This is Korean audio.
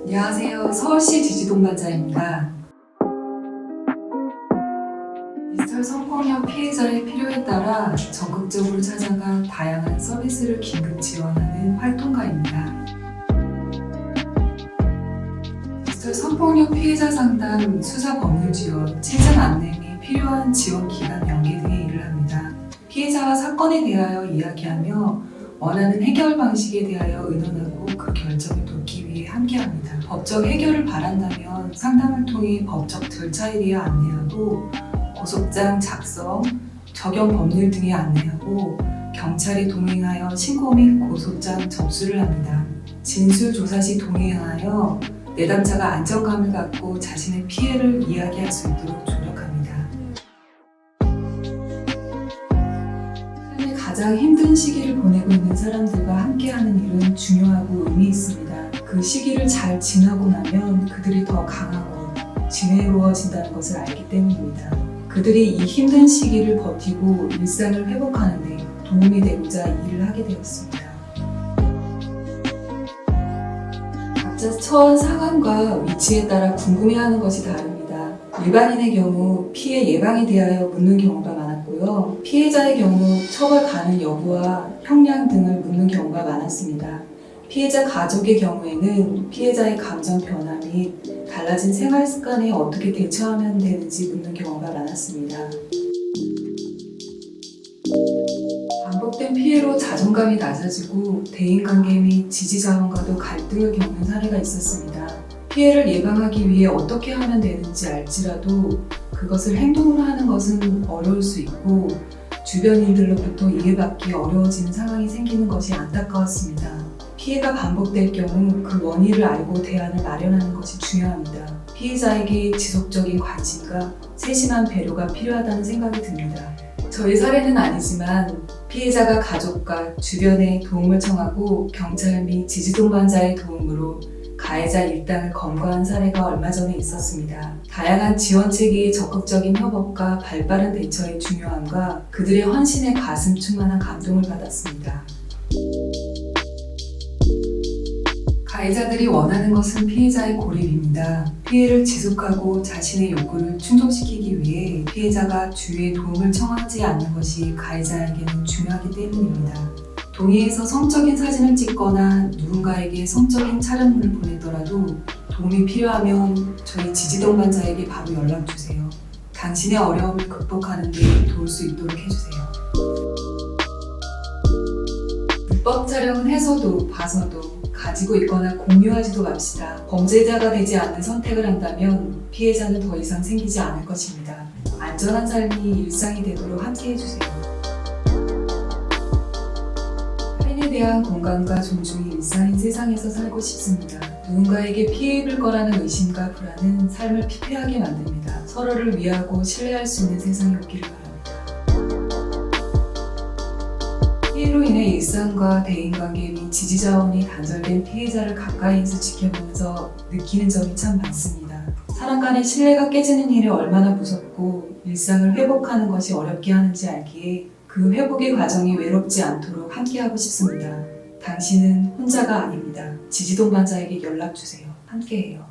안녕하세요. 서울시 지지동반자입니다. 디지털 성폭력 피해자의 필요에 따라 적극적으로 찾아가 다양한 서비스를 긴급 지원하는 활동가입니다. 디지털 성폭력 피해자 상담, 수사 법률 지원, 체증 안내 및 필요한 지원 기관 연계 등의 일을 합니다. 피해자와 사건에 대하여 이야기하며 원하는 해결 방식에 대하여 의논하고 그 결정을 돕기 위해 함께합니다. 법적 해결을 바란다면 상담을 통해 법적 절차에 대해 안내하고 고소장 작성, 적용 법률 등에 안내하고 경찰에 동행하여 신고 및 고소장 접수를 합니다. 진술 조사 시 동행하여 내담자가 안정감을 갖고 자신의 피해를 이야기할 수 있도록 조력합니다. 삶의 가장 힘든 시기를 보내고 있는 사람들과 함께하는 일은 중요하고 의미 있습니다. 그 시기를 잘 지나고 나면 그들이 더 강하고 지혜로워진다는 것을 알기 때문입니다. 그들이 이 힘든 시기를 버티고 일상을 회복하는 데 도움이 되고자 일을 하게 되었습니다. 각자 처한 상황과 위치에 따라 궁금해하는 것이 다릅니다. 일반인의 경우 피해 예방에 대하여 묻는 경우가 많았고요. 피해자의 경우 처벌 가능 여부와 형량 등을 묻는 경우가 많았습니다. 피해자 가족의 경우에는 피해자의 감정 변화 및 달라진 생활 습관에 어떻게 대처하면 되는지 묻는 경우가 많았습니다. 반복된 피해로 자존감이 낮아지고 대인관계 및 지지자원과도 갈등을 겪는 사례가 있었습니다. 피해를 예방하기 위해 어떻게 하면 되는지 알지라도 그것을 행동으로 하는 것은 어려울 수 있고 주변인들로부터 이해받기 어려워지는 상황이 생기는 것이 안타까웠습니다. 피해가 반복될 경우 그 원인을 알고 대안을 마련하는 것이 중요합니다. 피해자에게 지속적인 관심과 세심한 배려가 필요하다는 생각이 듭니다. 저희 사례는 아니지만 피해자가 가족과 주변에 도움을 청하고 경찰 및 지지동반자의 도움으로 가해자 일당을 검거한 사례가 얼마 전에 있었습니다. 다양한 지원 체계의 적극적인 협업과 발빠른 대처의 중요함과 그들의 헌신에 가슴 충만한 감동을 받았습니다. 가해자들이 원하는 것은 피해자의 고립입니다. 피해를 지속하고 자신의 욕구를 충족시키기 위해 피해자가 주위의 도움을 청하지 않는 것이 가해자에게는 중요하기 때문입니다. 동의해서 성적인 사진을 찍거나 누군가에게 성적인 촬영물을 보내더라도 도움이 필요하면 저희 지지동반자에게 바로 연락주세요. 당신의 어려움을 극복하는 데 도울 수 있도록 해주세요. 불법 촬영은 해서도 봐서도 가지고 있거나 공유하지도 맙시다. 범죄자가 되지 않는 선택을 한다면 피해자는 더 이상 생기지 않을 것입니다. 안전한 삶이 일상이 되도록 함께해주세요. 타인에 대한 공감과 존중이 일상인 세상에서 살고 싶습니다. 누군가에게 피해 입을 거라는 의심과 불안은 삶을 피폐하게 만듭니다. 서로를 위하고 신뢰할 수 있는 세상이 오기를 바랍니다. 피해로 인해 일상과 대인관계 및 지지자원이 단절된 피해자를 가까이에서 지켜보면서 느끼는 점이 참 많습니다. 사람 간의 신뢰가 깨지는 일이 얼마나 무섭고 일상을 회복하는 것이 어렵게 하는지 알기에 그 회복의 과정이 외롭지 않도록 함께하고 싶습니다. 당신은 혼자가 아닙니다. 지지동반자에게 연락주세요. 함께해요.